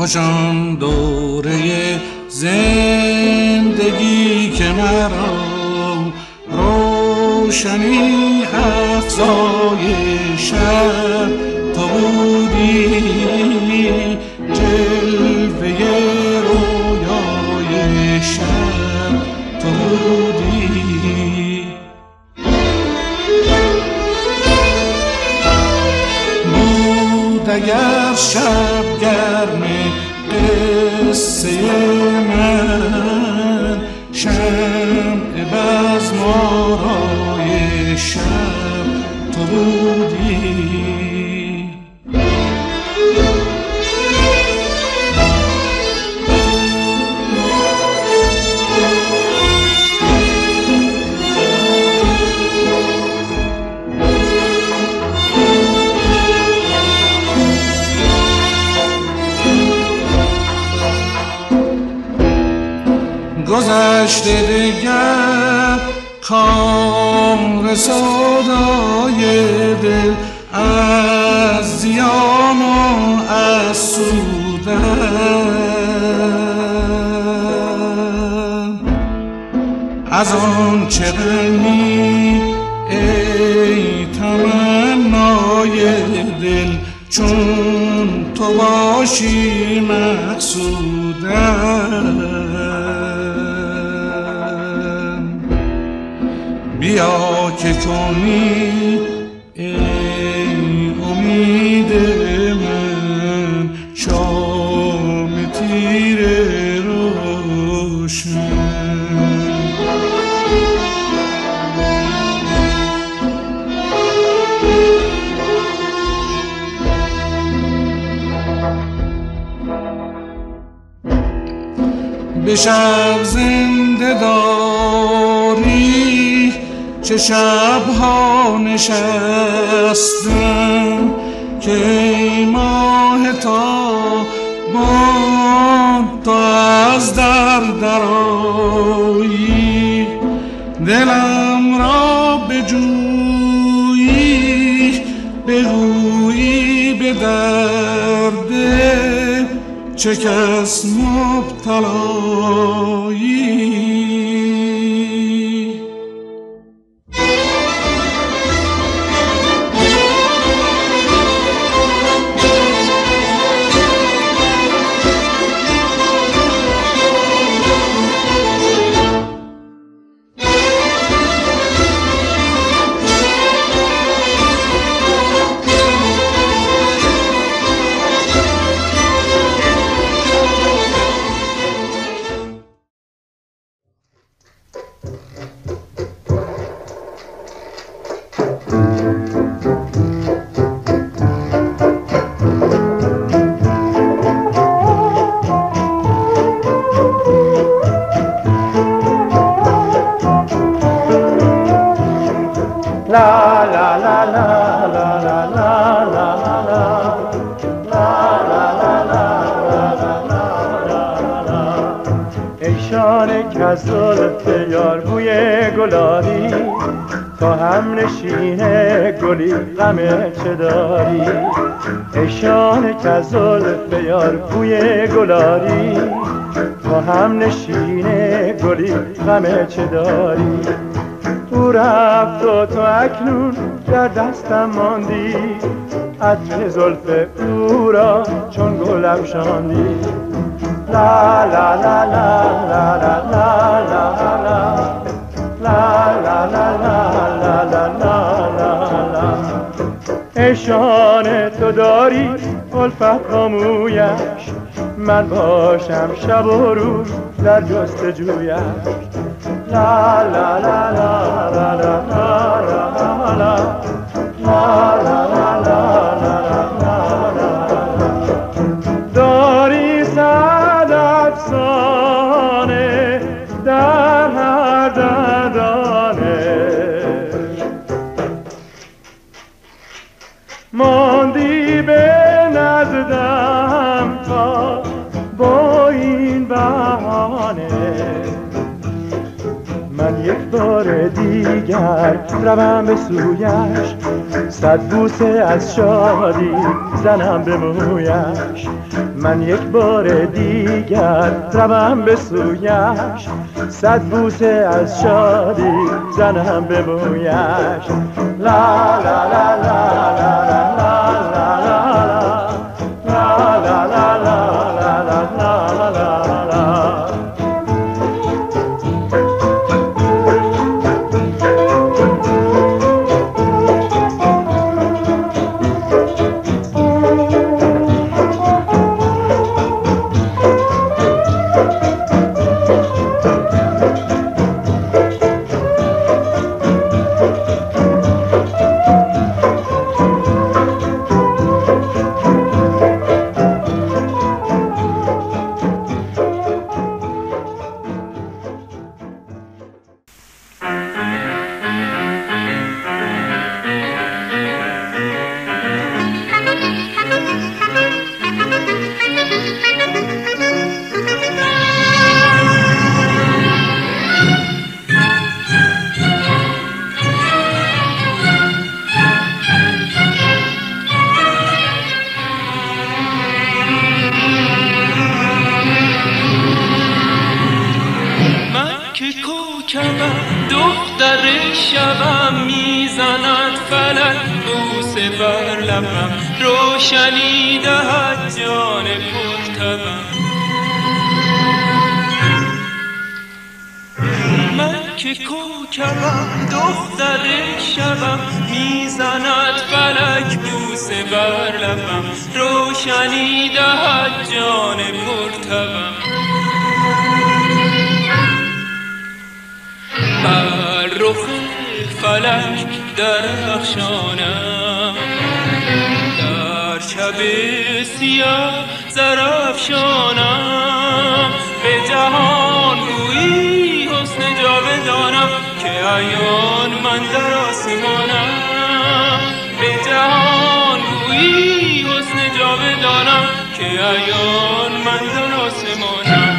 خوشان دوره زندگی که مرا روشنی افزای شب تو بودی، جلوه رویای شب تو بودی. بود اگر شب گرم قصه من، شمع بزمارای شب تو بودی. گذشته دیگر کام رسادای دل، از زیان و از سودن، از آن چه غمی ای تمنای دل، چون تو باشی مقصودن. بیا که کنی ای امید من شام تیره روشن. به شب زنده داری چه شبها نشستم، که ای ماه تابان تو از در درآیی، دلم را بجویی بگویی به درد چه کس مبتلایی. زلف یار بوی گلاری، تا هم نشینه گلی غم چه داری. ای شانه که زلف یار بوی گلاری، تا هم نشینه گلی غم چه داری. او رفت و تو اکنون در دستم ماندی، عطر زلف او را چون گل افشاندی. لا لا لا لا لا لا لا لا لا لا لا لا لا. ای شانه تو داری الفت با مویش، من باشم شب و روز در جستجویش. لا لا لا لا لا لا لا لا لا داری صد افسانه در هر دندانه، ماندی به نزدم تا با این بهانه. من یک بار دیگر روم به سویش، صد بوسه از شادی زنم به مویش، من یک بار دیگر روم به سویش. صد بوسه از شادی زنم به مویش. لا لا لا لا لا لا لا لا لا لا لا لا. دختر شبم میزند فلک بوسه بر لبم، روشنی دهد جان پرتبم. من که کوکبم دختر شبم میزند فلک بوسه بر لبم، روشنی دهد جان پرتبم. بر رخ فلک درخشانم، در شب سیاه زرافشانم. به جهان گویی حسن جاودانم، که عیان من در آسمانم. به جهان گویی حسن جاودانم، که عیان من در آسمانم.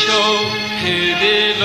شاهد